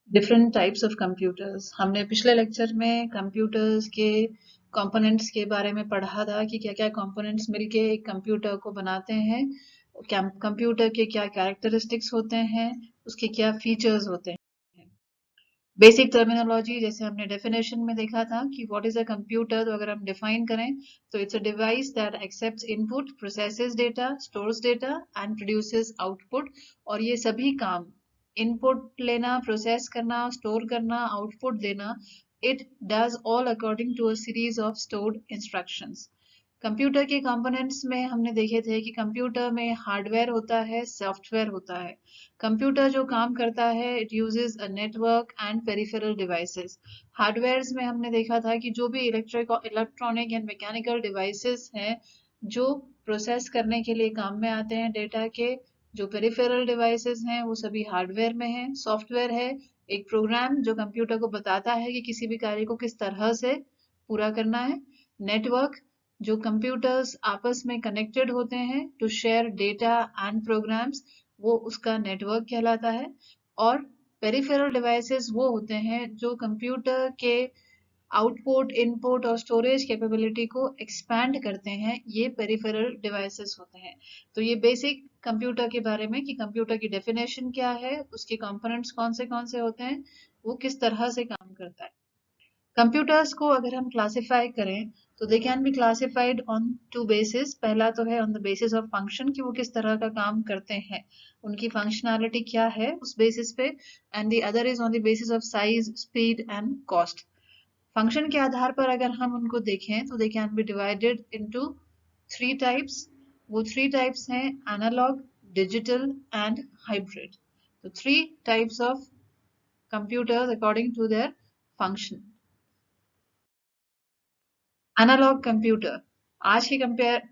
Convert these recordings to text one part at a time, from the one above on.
Different types of computers. हमने पिछले lecture में कंप्यूटर्स के कंपोनेंट्स के बारे में पढ़ा था कि क्या क्या कंपोनेंट्स मिलके एक कंप्यूटर को बनाते हैं, कंप्यूटर के क्या कैरेक्टरिस्टिक्स होते हैं, उसके क्या फीचर्स होते हैं। बेसिक टर्मिनोलॉजी जैसे हमने डेफिनेशन में देखा था कि व्हाट इज अ कंप्यूटर, तो अगर हम डिफाइन करें तो it's a device that accepts input, processes data, stores data and produces output. और ये सभी काम, इनपुट लेना, प्रोसेस करना, स्टोर करना, आउटपुट देना, it does all according to a series of stored instructions. Computer के कंपोनेंट्स में हमने देखे थे कि कंप्यूटर में हार्डवेयर होता है, सॉफ्टवेयर होता है। कंप्यूटर जो काम करता है, it uses a network and peripheral devices. Hardwares में हमने देखा था कि जो भी इलेक्ट्रॉनिक एंड मैकेनिकल डिवाइसेस हैं जो प्रोसेस करने के लिए काम में आते हैं डेटा के, जो पेरिफेरल डिवाइसेस हैं वो सभी हार्डवेयर में हैं। सॉफ्टवेयर है एक प्रोग्राम जो कंप्यूटर को बताता है कि किसी भी कार्य को किस तरह से पूरा करना है। नेटवर्क, जो कंप्यूटर्स आपस में कनेक्टेड होते हैं to share data and programs, वो उसका नेटवर्क कहलाता है। और पेरिफेरल डिवाइसेस वो होते हैं जो कंप्यूटर के आउटपुट, इनपुट और स्टोरेज कैपेबिलिटी को एक्सपैंड करते हैं, ये पेरिफेरल डिवाइसेस होते हैं। तो ये बेसिक कंप्यूटर के बारे में कि कंप्यूटर की डेफिनेशन क्या है, उसके कंपोनेंट्स कौन से होते हैं, वो किस तरह से काम करता है। कंप्यूटर्स को अगर हम क्लासिफाई करें तो they can be classified on two basis. पहला तो है on the basis of function कि वो किस तरह का काम करते हैं, उनकी फंक्शनैलिटी क्या है उस बेसिस पे। And the other is on the basis of size, speed and cost. Function के आधार पर अगर हम उनको देखें तो they can be divided into three types. वो थ्री टाइप्स हैं एनालॉग, डिजिटल एंड हाइब्रिड। तो three types of computers according to their function. Analogue computer, आज के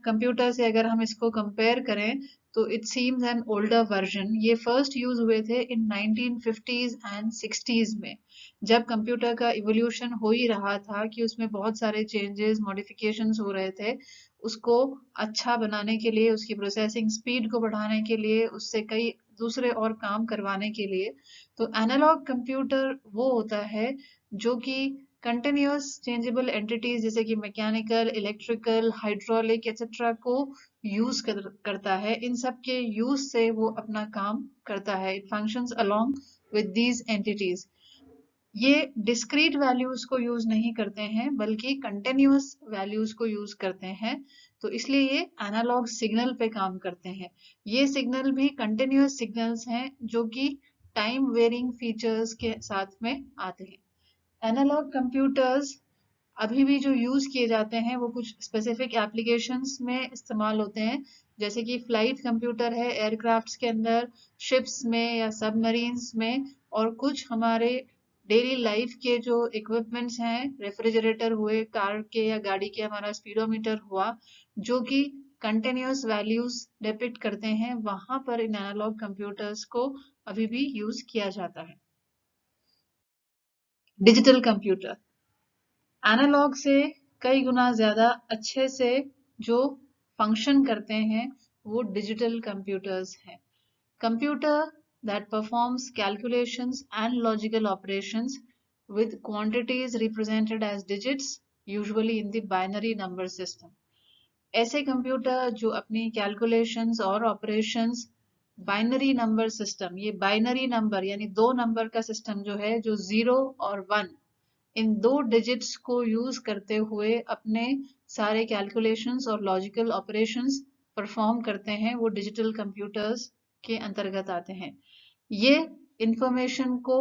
कंप्यूटर से अगर हम इसको कंपेयर करें तो it seems an older version. ये फर्स्ट यूज हुए थे इन 1950s एंड 60s में, जब कंप्यूटर का इवोल्यूशन हो ही रहा था कि उसमें बहुत सारे चेंजेस, मॉडिफिकेशंस हो रहे थे। उसको अच्छा बनाने के लिए, उसकी प्रोसेसिंग स्पीड को बढ़ाने के लिए, उससे कई दूसरे और काम करवाने के लिए। तो एनालॉग कंप्यूटर वो होता है जो कि कंटिन्यूअस चेंजेबल एंटिटीज जैसे कि मैकेनिकल, इलेक्ट्रिकल, हाइड्रोलिक एक्सेट्रा को यूज करता है। इन सब के यूज से वो अपना काम करता है। It functions along with these entities. ये डिस्क्रीट वैल्यूज को यूज नहीं करते हैं बल्कि कंटिन्यूअस वैल्यूज को यूज करते हैं। तो इसलिए ये एनालॉग सिग्नल पे काम करते हैं। ये सिग्नल भी कंटिन्यूअस सिग्नल्स हैं जो कि टाइम वेरिंग फीचर्स के साथ में आते हैं। एनालॉग कंप्यूटर्स अभी भी जो यूज किए जाते हैं वो कुछ स्पेसिफिक एप्लीकेशंस में इस्तेमाल होते हैं, जैसे कि फ्लाइट कंप्यूटर है एयरक्राफ्ट्स के अंदर, शिप्स में या सबमरीन्स में। और कुछ हमारे डेली लाइफ के जो इक्विपमेंट्स हैं, रेफ्रिजरेटर हुए, कार के या गाड़ी के हमारा स्पीडोमीटर हुआ, जो कि कंटिन्यूअस वैल्यूज डिपिक्ट करते हैं, वहां पर इन एनालॉग कंप्यूटर्स को अभी भी यूज किया जाता है। डिजिटल कंप्यूटर एनालॉग से कई गुना ज्यादा अच्छे से जो फंक्शन करते हैं वो डिजिटल कंप्यूटर्स हैं। Computer that performs calculations and logical operations with quantities represented as digits, usually in the binary number system. ऐसे कंप्यूटर जो अपनी कैलकुलेशंस और ऑपरेशंस बाइनरी नंबर सिस्टम, ये बाइनरी नंबर यानी दो नंबर का सिस्टम जो है, जो 0 और 1, इन दो डिजिट्स को यूज करते हुए अपने सारे कैलकुलेशंस और लॉजिकल ऑपरेशंस परफॉर्म करते हैं, वो डिजिटल कंप्यूटर्स के अंतर्गत आते हैं। ये इंफॉर्मेशन को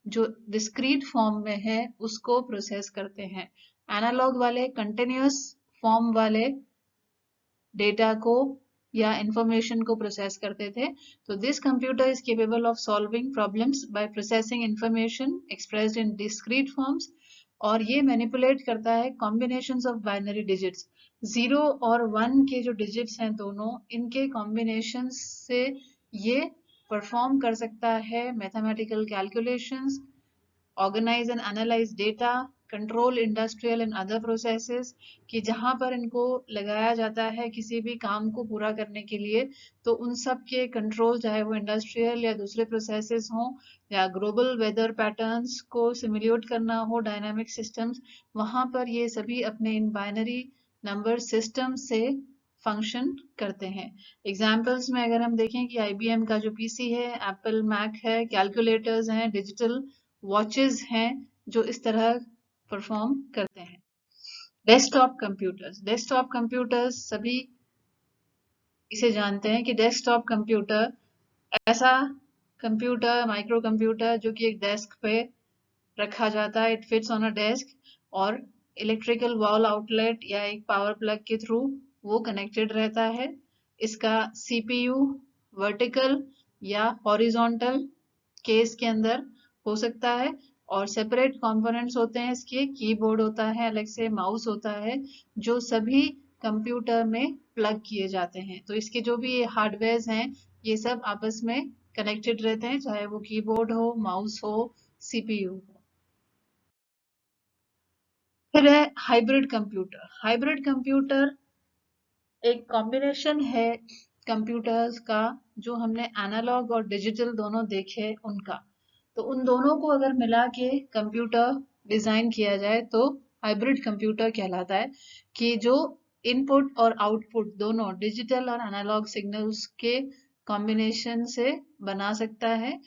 जो डिस्क्रीट फॉर्म में है उसको प्रोसेस करते हैं। एनालॉग वाले कंटिन्यूअस फॉर्म वाले डेटा को या इंफॉर्मेशन को प्रोसेस करते थे। तो this computer is capable of solving problems bye processing information expressed in discrete forms. और ये मैनिपुलेट करता है कॉम्बिनेशंस ऑफ बाइनरी डिजिट्स। 0 और 1 के जो डिजिट्स हैं दोनों, इनके कॉम्बिनेशन से ये परफॉर्म कर सकता है mathematical calculations, organise and analyse data, control industrial and other processes, कि जहां पर इनको लगाया जाता है किसी भी काम को पूरा करने के लिए, तो उन सब के कंट्रोल, चाहे वो इंडस्ट्रियल या दूसरे प्रोसेसेस हों, या ग्लोबल वेदर पैटर्न्स को सिमुलेट करना हो, डायनामिक सिस्टम्स, वहां पर ये सभी अपने इन बाइनरी नंबर सिस्टम से फंक्शन करते हैं। एग्जाम्पल्स में अगर हम देखें कि IBM का जो पीसी है, एप्पल मैक है, कैलकुलेटर्स हैं, डिजिटल वॉचेस हैं, जो इस तरह परफॉर्म करते हैं। डेस्कटॉप कंप्यूटर्स सभी इसे जानते हैं कि डेस्कटॉप कंप्यूटर ऐसा कंप्यूटर, माइक्रो कंप्यूटर, जो कि एक डेस्क पे रखा जाता है, it fits on a desk, और इलेक्ट्रिकल वॉल आउटलेट या एक पावर प्लग के थ्रू वो कनेक्टेड रहता है। इसका CPU वर्टिकल या हॉरिजॉन्टल केस के अंदर हो सकता है, और सेपरेट कंपोनेंट्स होते हैं इसके, कीबोर्ड होता है अलग से, माउस होता है, जो सभी कंप्यूटर में प्लग किए जाते हैं। तो इसके जो भी ये हार्डवेयर हैं, ये सब आपस में कनेक्टेड रहते हैं, चाहे वो कीबोर्ड हो, माउस हो, CPU हो। फिर है हाइब्रिड कंप्यूटर एक कॉम्बिनेशन है कंप्यूटर्स का, जो हमने एनालॉग और डिजिटल दोनों देखे उनका। तो उन दोनों को अगर मिला के कंप्यूटर डिजाइन किया जाए तो हाइब्रिड कंप्यूटर कहलाता है, कि जो इनपुट और आउटपुट दोनों डिजिटल और एनालॉग सिग्नल्स के कॉम्बिनेशन से बना सकता है।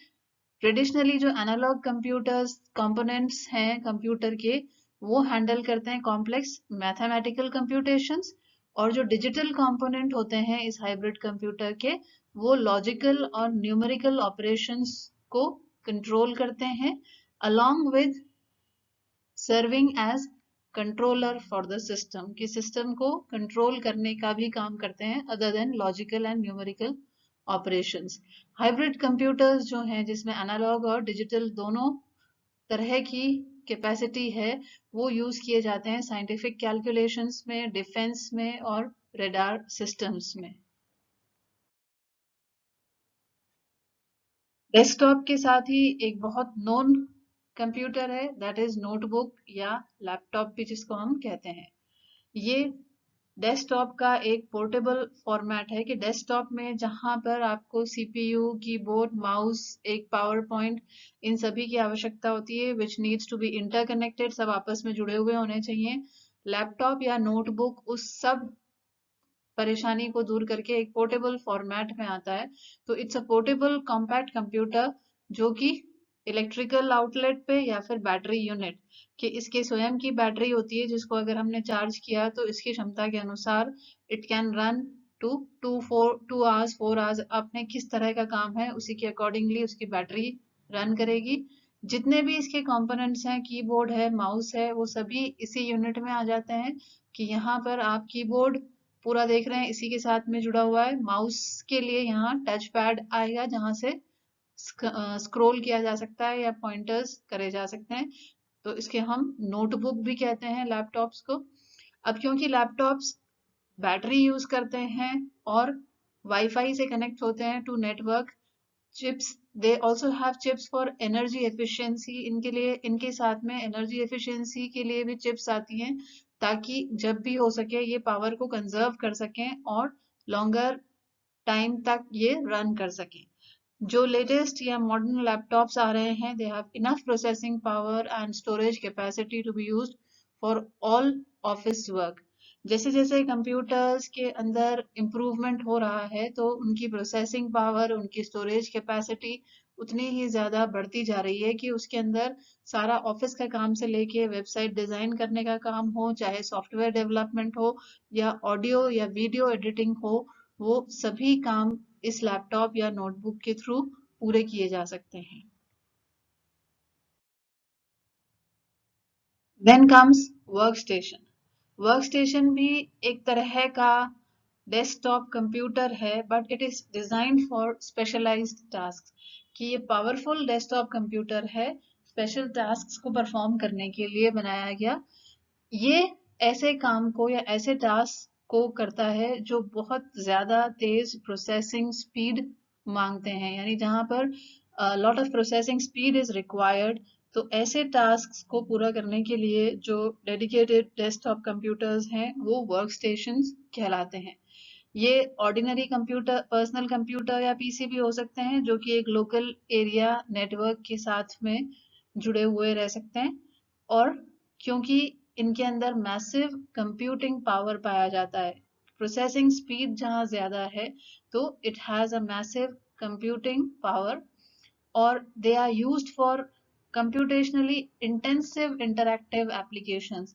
ट्रेडिशनली जो एनालॉग कंप्यूटर्स कंपोनेंट्स हैं कंप्यूटर के, वो हैंडल करते हैं कॉम्प्लेक्स मैथमेटिकल कंप्यूटेशंस, और जो डिजिटल कंपोनेंट होते हैं इस हाइब्रिड कंप्यूटर के, वो लॉजिकल और न्यूमेरिकल ऑपरेशंस को कंट्रोल करते हैं, along with serving as controller for the system, कि सिस्टम को कंट्रोल करने का भी काम करते हैं, other than logical and numerical operations. Hybrid computers जो हैं, जिसमें एनालॉग और डिजिटल दोनों तरह की कैपेसिटी है, वो यूज किए जाते हैं साइंटिफिक कैलकुलेशंस में, डिफेंस में और रेडार सिस्टम्स में। डेस्कटॉप के साथ ही एक बहुत नोन कंप्यूटर है, दैट इज नोटबुक या लैपटॉप भी जिसको हम कहते हैं। ये डेस्कटॉप का एक पोर्टेबल फॉर्मेट है, कि डेस्कटॉप में जहां पर आपको CPU, कीबोर्ड, माउस, एक पावर पॉइंट, इन सभी की आवश्यकता होती है, which needs to be interconnected, सब आपस में जुड़े हुए होने चाहिए। लैपटॉप या नोटबुक उस सब परेशानी को दूर करके एक पोर्टेबल फॉर्मेट में आता है। तो it's a portable compact computer, जो कि इलेक्ट्रिकल आउटलेट पे या फिर बैटरी यूनिट, कि इसके स्वयं की बैटरी होती है, जिसको अगर हमने चार्ज किया तो इसकी क्षमता के अनुसार it can run to 2 hours 4 hours, आपने किस तरह का काम है उसी के अकॉर्डिंगली उसकी बैटरी रन करेगी। जितने भी इसके कंपोनेंट्स हैं, कीबोर्ड है, माउस है, वो सभी इसी यूनिट में आ जाते हैं, कि यहाँ पर आप कीबोर्ड पूरा देख रहे हैं इसी के साथ में जुड़ा हुआ है। माउस के लिए यहाँ टच पैड आएगा, जहां से स्क्रॉल किया जा सकता है या पॉइंटर्स करे जा सकते हैं। तो इसके हम नोटबुक भी कहते हैं लैपटॉप्स को। अब क्योंकि लैपटॉप्स बैटरी यूज करते हैं और वाईफाई से कनेक्ट होते हैं to network, chips, they also have chips for energy efficiency, इनके लिए, इनके साथ में एनर्जी एफिशिएंसी के लिए भी चिप्स आती हैं, ताकि जब भी हो सके ये पावर को कंजर्व कर सकें और लॉन्गर टाइम तक ये रन कर सकें। जो लेटेस्ट या मॉडर्न लैपटॉप्स आ रहे हैं, they have enough processing power and storage capacity to be used for all office work. जैसे जैसे कंप्यूटर्स के अंदर इम्प्रूवमेंट हो रहा है, तो उनकी प्रोसेसिंग पावर, उनकी स्टोरेज कैपेसिटी उतनी ही ज्यादा बढ़ती जा रही है, कि उसके अंदर सारा ऑफिस का काम से लेके वेबसाइट डिजाइन करने का काम हो, चाहे सॉफ्टवेयर डेवलपमेंट हो या ऑडियो या वीडियो एडिटिंग हो, वो सभी काम इस लैपटॉप या नोटबुक के थ्रू पूरे किए जा सकते हैं। Then comes workstation. वर्कस्टेशन भी एक तरह का डेस्कटॉप कंप्यूटर है, but it is designed for specialised task, कि ये पावरफुल डेस्कटॉप कंप्यूटर है स्पेशल टास्क को परफॉर्म करने के लिए बनाया गया। ये ऐसे काम को या ऐसे टास्क को करता है जो बहुत ज्यादा तेज प्रोसेसिंग स्पीड मांगते हैं, यानी जहां पर lot of processing speed is required. तो ऐसे टास्क को पूरा करने के लिए जो डेडिकेटेड डेस्कटॉप कंप्यूटर्स हैं वो वर्क स्टेशंस कहलाते हैं। ये ऑर्डिनरी कंप्यूटर, पर्सनल कंप्यूटर या पीसी भी हो सकते हैं जो कि एक लोकल एरिया नेटवर्क के साथ में जुड़े हुए रह सकते हैं। और क्योंकि इनके अंदर मैसिव कंप्यूटिंग पावर पाया जाता है, प्रोसेसिंग स्पीड जहाँ ज्यादा है, तो it has a massive computing power, और they are used for computationally intensive interactive applications।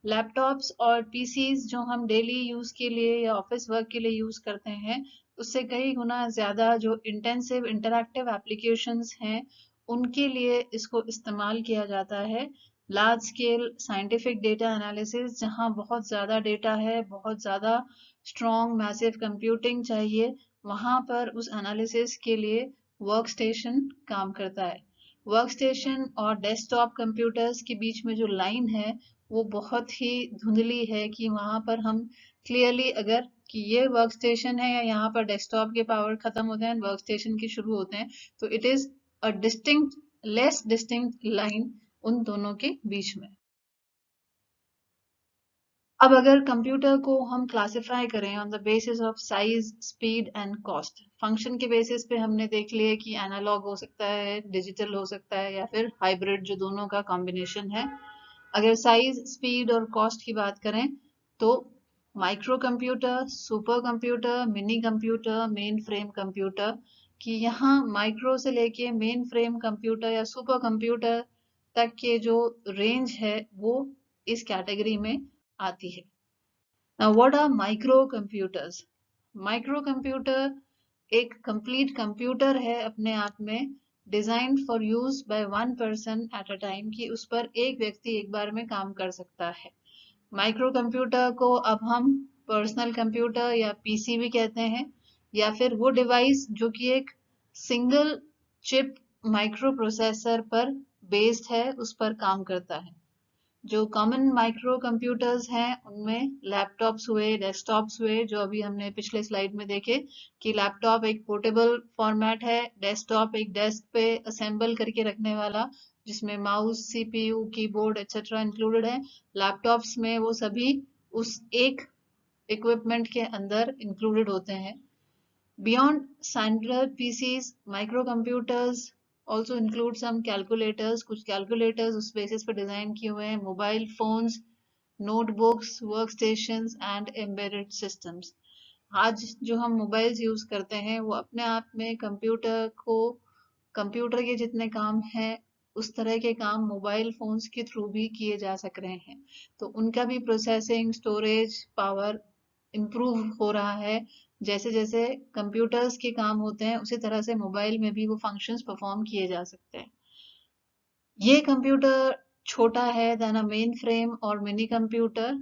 Laptops और पीसीज जो हम डेली यूज के लिए या ऑफिस वर्क के लिए यूज करते हैं, उससे कई गुना ज्यादा जो इंटेंसिव इंटरैक्टिव एप्लीकेशंस हैं उनके लिए इसको इस्तेमाल किया जाता है। Large scale scientific data analysis, जहाँ बहुत ज्यादा डेटा है, बहुत ज्यादा स्ट्रॉन्ग मैसिव कंप्यूटिंग चाहिए, वहां पर उस एनालिसिस के लिए वर्क स्टेशन काम करता है। वर्क स्टेशन और डेस्कटॉप कंप्यूटर्स के बीच में जो लाइन है वो बहुत ही धुंधली है कि वहां पर हम क्लियरली अगर कि ये वर्क स्टेशन है या यहाँ पर डेस्कटॉप के पावर खत्म होते हैं वर्क स्टेशन के शुरू होते हैं, तो it is a distinct, less distinct line उन दोनों के बीच में। अब अगर कंप्यूटर को हम क्लासिफाई करें on the basis of size, speed and cost, function के बेसिस पे हमने देख लिया कि एनालॉग हो सकता है, डिजिटल हो सकता है, या फिर हाइब्रिड जो दोनों का कॉम्बिनेशन है। अगर साइज, स्पीड और कॉस्ट की बात करें तो micro computer, super computer, mini computer, main frame computer, कि यहाँ माइक्रो से लेके मेन फ्रेम कंप्यूटर या सुपर कंप्यूटर तक के जो रेंज है वो इस कैटेगरी में आती है। Now, what are micro computers? Micro computer एक कंप्लीट कंप्यूटर है अपने आप में, design for use by one person at a time, कि उस पर एक व्यक्ति एक बार में काम कर सकता है। माइक्रो कंप्यूटर को अब हम पर्सनल कंप्यूटर या पीसी भी कहते हैं, या फिर वो डिवाइस जो कि एक सिंगल चिप माइक्रो प्रोसेसर पर बेस्ड है, उस पर काम करता है। जो कॉमन माइक्रो कंप्यूटर्स हैं उनमें लैपटॉप्स हुए, डेस्कटॉप्स हुए, जो अभी हमने पिछले स्लाइड में देखे कि लैपटॉप एक पोर्टेबल फॉर्मेट है, डेस्कटॉप एक डेस्क पे असेंबल करके रखने वाला जिसमें mouse, CPU, keyboard etcetera included है। लैपटॉप्स में वो सभी उस एक इक्विपमेंट के अंदर इंक्लूडेड होते हैं। Beyond standard PCs, microcomputers also include some calculators। कुछ calculators उस basis पर डिजाइन किए हुए हैं, mobile phones, notebooks, work stations and embedded systems. आज जो हम मोबाइल्स यूज करते हैं वो अपने आप में कंप्यूटर को, कंप्यूटर के जितने काम हैं उस तरह के काम मोबाइल फोन्स के थ्रू भी किए जा सक रहे हैं। तो उनका भी प्रोसेसिंग, स्टोरेज पावर इम्प्रूव हो रहा है। जैसे जैसे कंप्यूटर्स के काम होते हैं उसी तरह से मोबाइल में भी वो फंक्शंस परफॉर्म किए जा सकते हैं। ये कंप्यूटर छोटा है देन अ मेन फ्रेम और मिनी कंप्यूटर,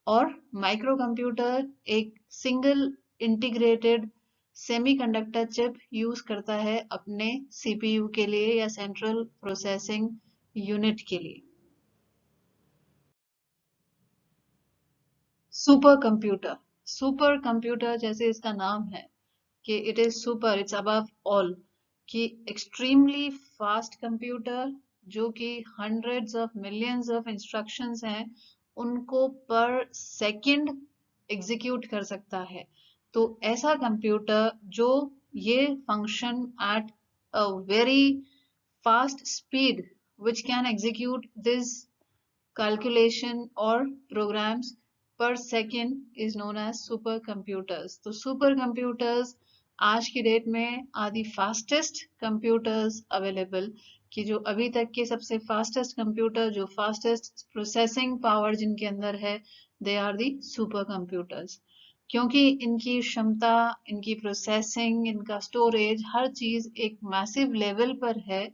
और माइक्रो कंप्यूटर एक single integrated semiconductor chip use करता है अपने सीपीयू के लिए या सेंट्रल प्रोसेसिंग यूनिट के लिए। सुपर कंप्यूटर, सुपर कंप्यूटर जैसे इसका नाम है कि it is super, it's above all, कि एक्सट्रीमली फास्ट कंप्यूटर जो कि hundreds of millions of instructions हैं उनको पर सेकंड एग्जीक्यूट कर सकता है। तो ऐसा कंप्यूटर जो ये function at a very fast speed which can execute this calculation or programs per second is known as supercomputers। तो supercomputers आज की डेट में are the fastest computers available, कि जो अभी तक के सबसे फास्टेस्ट कंप्यूटर, जो फास्टेस्ट प्रोसेसिंग पावर जिनके अंदर है, they are the supercomputers. क्योंकि इनकी क्षमता, इनकी प्रोसेसिंग, इनका स्टोरेज, हर चीज एक मैसिव लेवल पर है,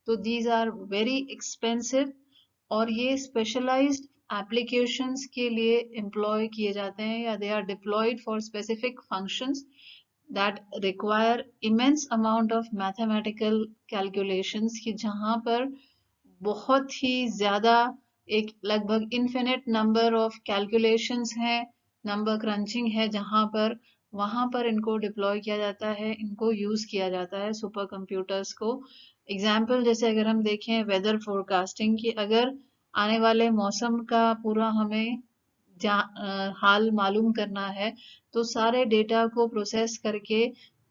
तो दीज आर वेरी एक्सपेंसिव, और ये स्पेशलाइज्ड एप्लीकेशंस के लिए एम्प्लॉय किए जाते हैं या they are deployed for specific functions that require immense amount of mathematical calculations, कि जहां पर बहुत ही ज्यादा, एक लगभग इन्फिनिट नंबर ऑफ कैलकुलेशंस हैं, नंबर क्रंचिंग है, जहां पर वहां पर इनको डिप्लॉय किया जाता है, इनको यूज किया जाता है सुपर कंप्यूटर्स को एग्जाम्पल जैसे अगर हम देखें वेदर फोरकास्टिंग की, अगर आने वाले मौसम का पूरा हमें हाल मालूम करना है, तो सारे डेटा को प्रोसेस करके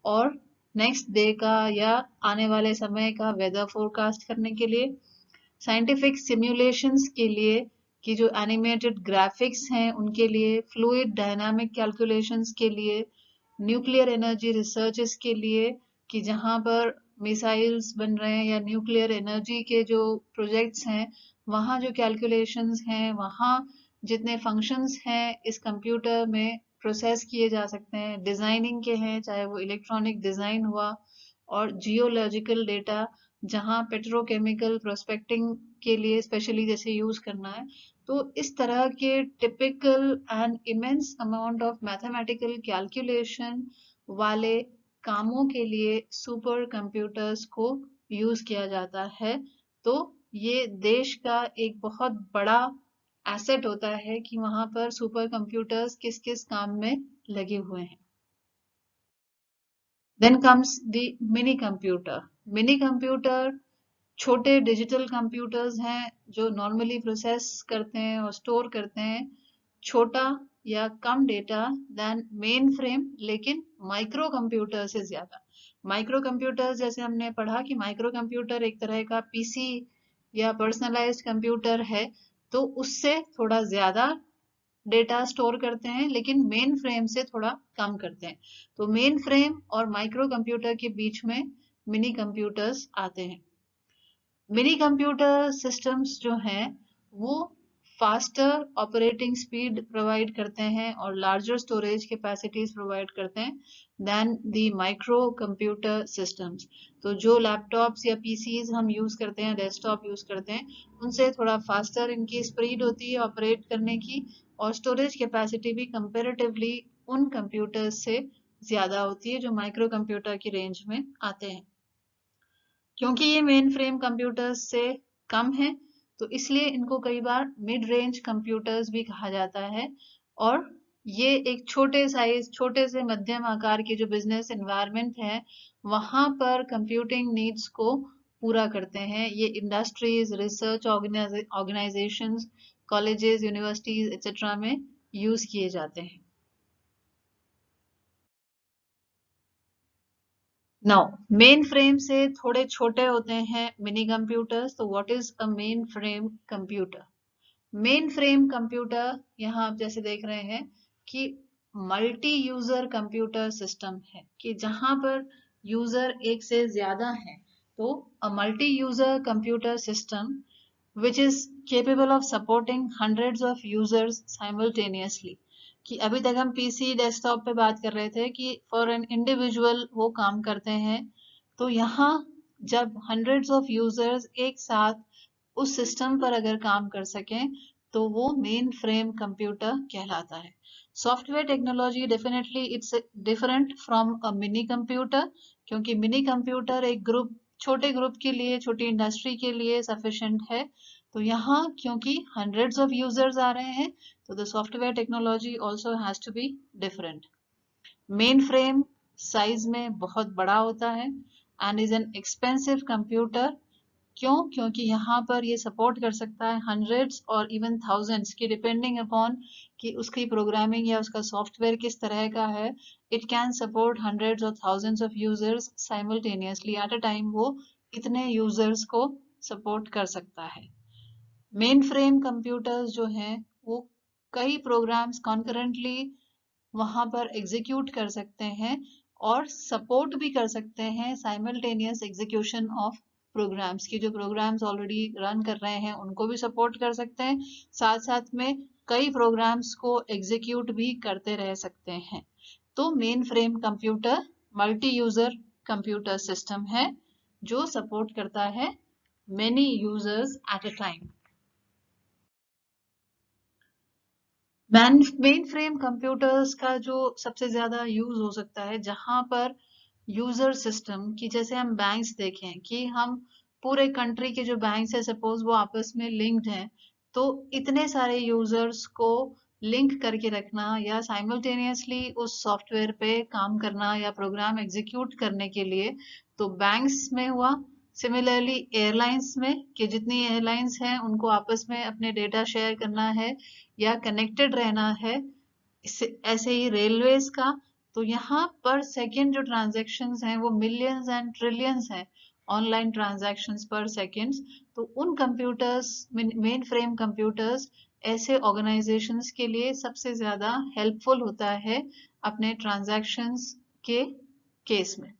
और नेक्स्ट डे का या आने वाले समय का वेदर फोरकास्ट करने के लिए, साइंटिफिक सिमुलेशंस के लिए कि जो एनिमेटेड ग्राफिक्स हैं उनके लिए, फ्लूइड डायनामिक कैलकुलेशंस के लिए, न्यूक्लियर एनर्जी रिसर्चेस के लिए कि जहां पर मिसाइल्स बन रहे हैं या न्यूक्लियर एनर्जी के जो प्रोजेक्ट्स हैं, वहां जो कैलकुलेशंस हैं, वहां जितने फंक्शंस हैं इस कंप्यूटर में प्रोसेस किए जा सकते हैं, डिजाइनिंग के हैं, चाहे वो इलेक्ट्रॉनिक डिजाइन हुआ, और जियोलॉजिकल डेटा जहां पेट्रोकेमिकल प्रोस्पेक्टिंग के लिए स्पेशली जैसे यूज करना है। तो इस तरह के typical and immense amount of mathematical calculation वाले कामों के लिए सुपर कंप्यूटर्स को यूज किया जाता है। तो ये देश का एक बहुत बड़ा एसेट होता है कि वहां पर सुपर कंप्यूटर्स किस किस काम में लगे हुए हैं। Then comes the mini computer. Mini computer छोटे डिजिटल कंप्यूटर्स हैं जो नॉर्मली प्रोसेस करते हैं और स्टोर करते हैं छोटा या कम डेटा देन मेन फ्रेम, लेकिन माइक्रो कंप्यूटर से ज्यादा। माइक्रो कंप्यूटर जैसे हमने पढ़ा कि माइक्रो कंप्यूटर एक तरह का पीसी या पर्सनलाइज्ड कंप्यूटर है, तो उससे थोड़ा ज्यादा डेटा स्टोर करते हैं लेकिन मेन फ्रेम से थोड़ा कम करते हैं। तो मेन फ्रेम और माइक्रो कंप्यूटर के बीच में मिनी कंप्यूटर्स आते हैं। मिनी कंप्यूटर सिस्टम्स जो हैं वो फास्टर ऑपरेटिंग स्पीड प्रोवाइड करते हैं और लार्जर स्टोरेज कैपेसिटीज प्रोवाइड करते हैं then the micro computer systems. तो जो लैपटॉप्स या पीसीज हम यूज करते हैं, डेस्कटॉप यूज करते हैं, उनसे थोड़ा फास्टर इनकी स्पीड होती है ऑपरेट करने की, और स्टोरेज कैपेसिटी भी कंपेरेटिवली उन कंप्यूटर्स से ज्यादा होती है जो माइक्रो कंप्यूटर की रेंज में आते हैं। क्योंकि ये मेन फ्रेम कंप्यूटर्स से कम है, तो इसलिए इनको कई बार मिड रेंज कंप्यूटर्स भी कहा जाता है। और ये एक छोटे साइज, छोटे से मध्यम आकार के जो बिजनेस एनवायरनमेंट है, वहां पर कंप्यूटिंग नीड्स को पूरा करते हैं। ये industries, research organisations, colleges, universities etcetera में यूज किए जाते हैं। नाउ मेन फ्रेम से थोड़े छोटे होते हैं मिनी कंप्यूटर्स। तो what is a main frame computer? Main frame computer यहाँ आप जैसे देख रहे हैं कि मल्टी यूजर कंप्यूटर सिस्टम है, कि जहां पर यूजर एक से ज्यादा है। तो a multi user computer system which is capable of supporting hundreds of users simultaneously। कि अभी तक हम पीसी डेस्कटॉप पे बात कर रहे थे कि फॉर एन इंडिविजुअल वो काम करते हैं, तो यहाँ जब hundreds of users एक साथ उस सिस्टम पर अगर काम कर सकें, तो वो मेन फ्रेम कंप्यूटर कहलाता है। Software technology definitely it's different from a mini computer, क्योंकि मिनी कंप्यूटर एक ग्रुप, छोटे ग्रुप के लिए, छोटी इंडस्ट्री के लिए सफिशिएंट है। तो यहाँ क्योंकि हंड्रेड्स ऑफ यूजर्स आ रहे हैं, तो the software technology also has to be different. Mainframe size में बहुत बड़ा होता है and is an expensive computer. क्यों? क्योंकि यहाँ पर ये सपोर्ट कर सकता है हंड्रेड्स और इवन थाउजेंड्स की, डिपेंडिंग अपॉन कि उसकी प्रोग्रामिंग या उसका सॉफ्टवेयर किस तरह का है। इट कैन सपोर्ट हंड्रेड्स और thousands of users simultaneously at a time. वो इतने यूजर्स को सपोर्ट कर सकता है। मेन फ्रेम कंप्यूटर्स जो हैं वो कई प्रोग्राम्स कॉन्करेंटली वहां पर एग्जीक्यूट कर सकते हैं और सपोर्ट भी कर सकते हैं साइमल्टेनियस एग्जीक्यूशन ऑफ प्रोग्राम्स की। जो प्रोग्राम्स ऑलरेडी रन कर रहे हैं उनको भी सपोर्ट कर सकते हैं, साथ साथ में कई प्रोग्राम्स को एग्जीक्यूट भी करते रह सकते हैं। तो main frame computer multi user computer system है जो सपोर्ट करता है many users at a time. Main frame computers का जो सबसे ज्यादा यूज हो सकता है जहां पर यूजर सिस्टम की, जैसे हम बैंक्स देखें कि हम पूरे कंट्री के जो बैंक्स है सपोज वो आपस में लिंक्ड हैं, तो इतने सारे यूजर्स को लिंक करके रखना या साइमल्टेनियसली उस सॉफ्टवेयर पे काम करना या प्रोग्राम एग्जीक्यूट करने के लिए, तो बैंक्स में हुआ, सिमिलरली एयरलाइंस में कि जितनी एयरलाइंस हैं उनको आपस में अपने डेटा शेयर करना है या कनेक्टेड रहना है, ऐसे ही रेलवेज का। तो यहाँ पर सेकेंड जो ट्रांजैक्शंस हैं वो मिलियंस एंड ट्रिलियंस हैं, ऑनलाइन ट्रांजैक्शंस पर सेकेंड्स। तो उन कंप्यूटर्स, मेन फ्रेम कंप्यूटर्स ऐसे ऑर्गेनाइजेशंस के लिए सबसे ज्यादा हेल्पफुल होता है अपने ट्रांजैक्शंस के केस में।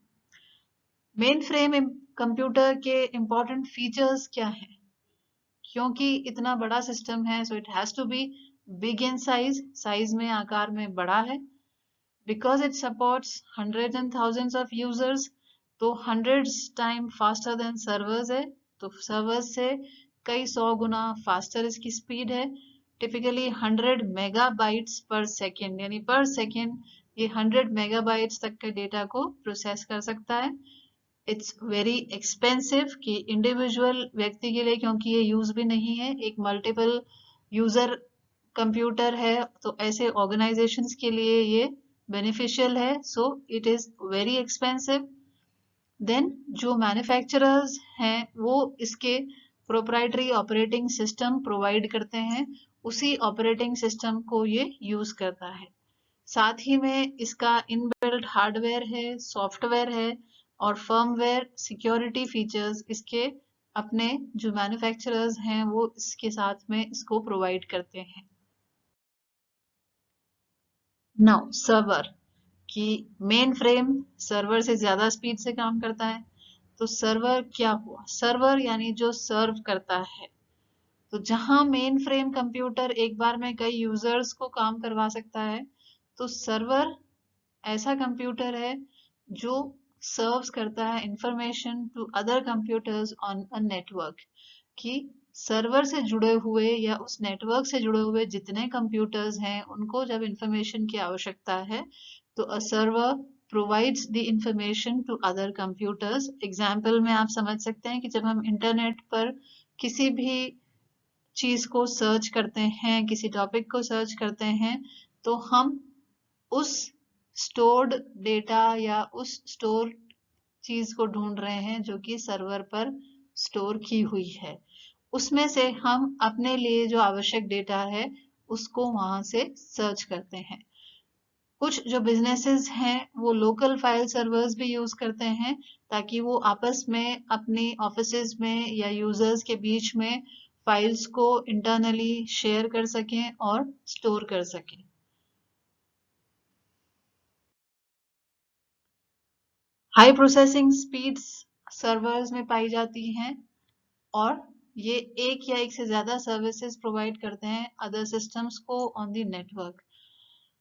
मेन फ्रेम कंप्यूटर के इम्पोर्टेंट फीचर्स क्या हैं? क्योंकि इतना बड़ा सिस्टम है, so it has to be big in size, size में, आकार में बड़ा है। Because it supports hundreds and thousands of users, तो hundreds time faster than servers है, तो सर्वर्स से कई 100 गुना फास्टर इसकी स्पीड है। टिपिकली 100 मेगाबाइट्स पर सेकेंड, यानी पर सेकेंड ये 100 मेगाबाइट्स तक के डेटा को प्रोसेस कर सकता है। इट्स वेरी एक्सपेंसिव कि इंडिविजुअल व्यक्ति के लिए, क्योंकि ये यूज भी नहीं है, एक मल्टीपल यूजर कंप्यूटर है, तो ऐसे ऑर्गेनाइजेशंस के लिए ये बेनिफिशियल है, so it is very expensive. Then जो मैन्युफैक्चरर्स हैं वो इसके प्रोप्राइटरी ऑपरेटिंग सिस्टम प्रोवाइड करते हैं, उसी ऑपरेटिंग सिस्टम को ये यूज करता है। साथ ही में इसका इनबिल्ट हार्डवेयर है, सॉफ्टवेयर है और फर्मवेयर सिक्योरिटी फीचर्स इसके अपने जो मैन्युफैक्चरर्स हैं वो इसके साथ में इसको प्रोवाइड करते हैं। नाउ सर्वर की मेन फ्रेम सर्वर से ज्यादा स्पीड से काम करता है। तो सर्वर क्या हुआ? सर्वर यानी जो सर्व करता है। तो जहां मेन फ्रेम कंप्यूटर एक बार में कई यूजर्स को काम करवा सकता है, तो सर्वर ऐसा कंप्यूटर है जो सर्व्स करता है information to other computers on a network, कि सर्वर से जुड़े हुए या उस नेटवर्क से जुड़े हुए जितने कंप्यूटर्स हैं उनको जब इंफॉर्मेशन की आवश्यकता है तो a server provides the information to other computers. Example में आप समझ सकते हैं कि जब हम इंटरनेट पर किसी भी चीज को सर्च करते हैं, किसी टॉपिक को सर्च करते हैं, तो हम उस स्टोर्ड डेटा या उस स्टोर चीज को ढूंढ रहे हैं जो कि सर्वर पर स्टोर की हुई है। उसमें से हम अपने लिए जो आवश्यक डेटा है उसको वहां से सर्च करते हैं। कुछ जो बिजनेसेस हैं वो लोकल फाइल सर्वर्स भी यूज करते हैं ताकि वो आपस में अपनी ऑफिसेज में या यूजर्स के बीच में फाइल्स को इंटरनली शेयर कर सकें और स्टोर कर सकें। हाई प्रोसेसिंग स्पीड्स सर्वर्स में पाई जाती हैं और ये एक या एक से ज्यादा सर्विसेज प्रोवाइड करते हैं अदर सिस्टम्स को on the network.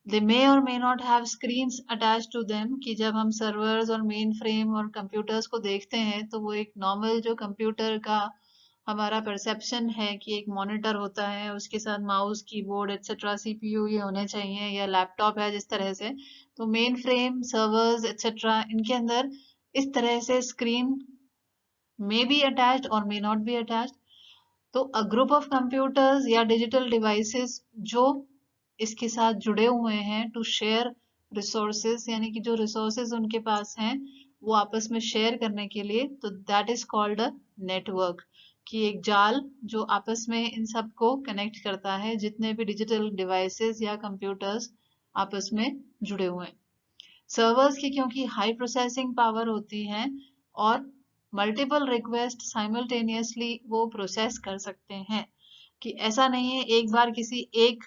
They may और may not have screens attach to them, कि जब हम सर्वर्स और मेन फ्रेम और कंप्यूटर्स को देखते हैं तो वो एक नॉर्मल जो कंप्यूटर का हमारा परसेप्शन है कि एक मॉनिटर होता है, उसके साथ माउस, कीबोर्ड एक्सेट्रा, सीपीयू ये होने चाहिए, या लैपटॉप है जिस तरह से। तो मेन फ्रेम सर्वर्स एक्सेट्रा इनके अंदर इस तरह से स्क्रीन मे बी अटैच्ड और मे नॉट बी अटैच्ड। तो अ ग्रुप ऑफ कंप्यूटर्स या डिजिटल डिवाइसेस जो इसके साथ जुड़े हुए हैं टू शेयर रिसोर्सेज, यानी कि जो रिसोर्सेज उनके पास हैं वो आपस में शेयर करने के लिए, तो that is called a network, कि एक जाल जो आपस में इन सबको कनेक्ट करता है, जितने भी डिजिटल डिवाइसेस या कंप्यूटर्स आपस में जुड़े हुए हैं। सर्वर्स की क्योंकि हाई प्रोसेसिंग पावर होती है और मल्टीपल रिक्वेस्ट साइमल्टेनियसली वो प्रोसेस कर सकते हैं, कि ऐसा नहीं है एक बार किसी एक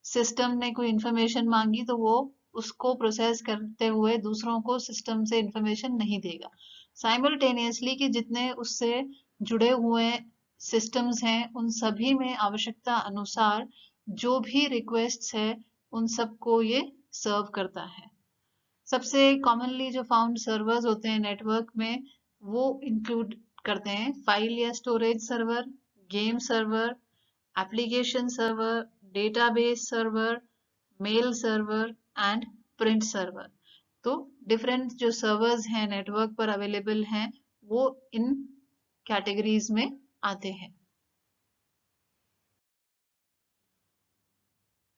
सिस्टम ने कोई इंफॉर्मेशन मांगी तो वो उसको प्रोसेस करते हुए दूसरों को सिस्टम से इंफॉर्मेशन नहीं देगा। साइमल्टेनियसली कि जितने उससे जुड़े हुए सिस्टम्स हैं उन सभी में आवश्यकता अनुसार जो भी रिक्वेस्ट्स है उन सबको ये सर्व करता है। सबसे कॉमनली जो फाउंड सर्वर्स होते हैं नेटवर्क में वो इंक्लूड करते हैं फाइल या storage server, game server, application server, database server, mail server and print server. तो डिफरेंट जो सर्वर्स हैं नेटवर्क पर अवेलेबल हैं वो इन कैटेगरीज में आते हैं।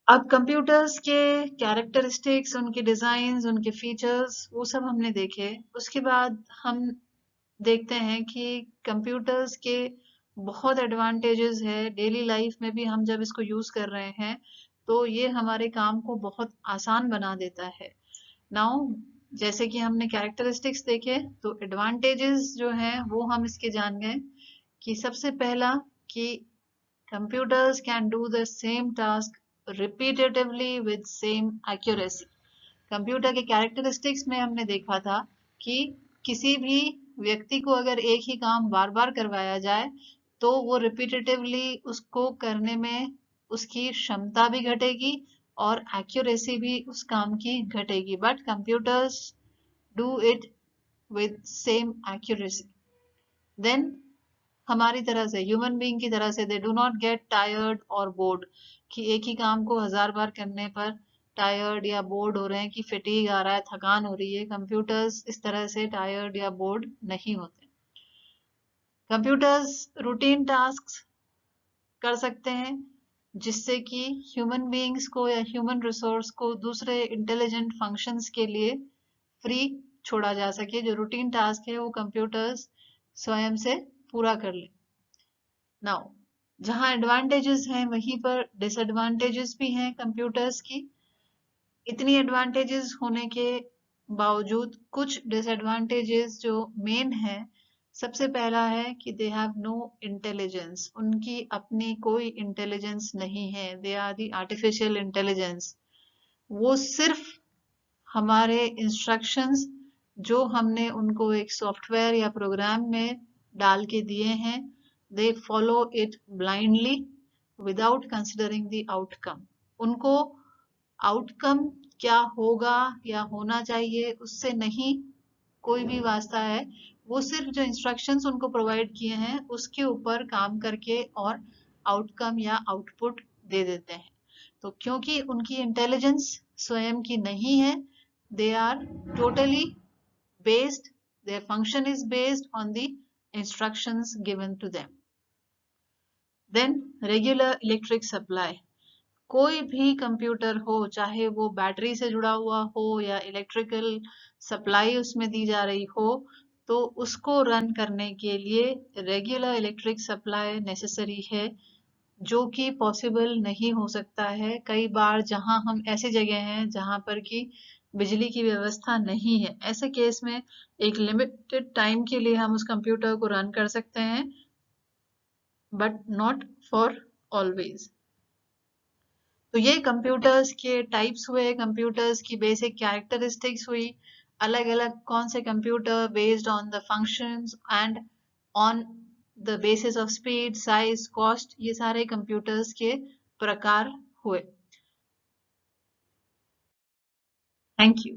अब कंप्यूटर्स के कैरेक्टरिस्टिक्स, उनके डिजाइन, उनके फीचर्स वो सब हमने देखे। उसके बाद हम देखते हैं कि कंप्यूटर्स के बहुत एडवांटेजेस है। डेली लाइफ में भी हम जब इसको यूज कर रहे हैं तो ये हमारे काम को बहुत आसान बना देता है। नाउ जैसे कि हमने कैरेक्टरिस्टिक्स देखे तो एडवांटेजेस जो हैं वो हम इसके जान गए कि सबसे पहला कि computers can do the same task repetitively with same accuracy। Computer के कैरेक्टरिस्टिक्स में हमने देखा था कि किसी भी व्यक्ति को अगर एक ही काम बार बार करवाया जाए तो वो रिपीटेटिवली उसको करने में उसकी क्षमता भी घटेगी और एक्यूरेसी भी उस काम की घटेगी। But computers do it with same accuracy. Then हमारी तरह से ह्यूमन बीइंग की तरह से they do not get tired और बोर्ड कि एक ही काम को हजार बार करने पर टायर्ड या बोर्ड हो रहे हैं कि फिटीग आ रहा है, थकान हो रही है। कंप्यूटर्स इस तरह से टायर्ड या बोर्ड नहीं होते। कंप्यूटर्स रूटीन टास्क कर सकते हैं जिससे कि ह्यूमन बीइंग्स को या ह्यूमन रिसोर्स को दूसरे इंटेलिजेंट फंक्शंस के लिए फ्री छोड़ा जा सके। जो रूटीन टास्क है वो कंप्यूटर्स स्वयं से पूरा कर ले। नाउ जहां एडवांटेजेस हैं वहीं पर डिसएडवांटेजेस भी हैं कंप्यूटर्स की। इतनी एडवांटेजेस होने के बावजूद कुछ डिसएडवांटेजेस जो मेन है, सबसे पहला है कि दे हैव नो इंटेलिजेंस। उनकी अपनी कोई इंटेलिजेंस नहीं है। They are the artificial intelligence. वो सिर्फ हमारे इंस्ट्रक्शंस जो हमने उनको एक सॉफ्टवेयर या प्रोग्राम में डाल के दिए हैं, they follow it blindly without considering the outcome। उनको आउटकम क्या होगा या होना चाहिए उससे नहीं कोई भी वास्ता है। वो सिर्फ जो इंस्ट्रक्शंस उनको प्रोवाइड किए हैं उसके ऊपर काम करके और आउटकम या आउटपुट दे देते हैं। तो क्योंकि उनकी इंटेलिजेंस स्वयं की नहीं है, they are totally based, their function is based on the instructions given to them। Then regular electric supply. कोई भी कंप्यूटर हो, चाहे वो बैटरी से जुड़ा हुआ हो या इलेक्ट्रिकल सप्लाई उसमें दी जा रही हो, तो उसको रन करने के लिए रेगुलर इलेक्ट्रिक सप्लाई नेसेसरी है, जो कि पॉसिबल नहीं हो सकता है कई बार जहां हम ऐसी जगह हैं जहां पर कि बिजली की व्यवस्था नहीं है। ऐसे केस में एक लिमिटेड टाइम के लिए हम उस कंप्यूटर को रन कर सकते हैं, बट नॉट फॉर ऑलवेज। तो ये कंप्यूटर्स के टाइप्स हुए, कंप्यूटर्स की बेसिक कैरेक्टरिस्टिक्स हुई। अलग अलग कौन से computer based on the functions and on the basis of speed, size, cost, ये सारे कंप्यूटर्स के प्रकार हुए। Thank you.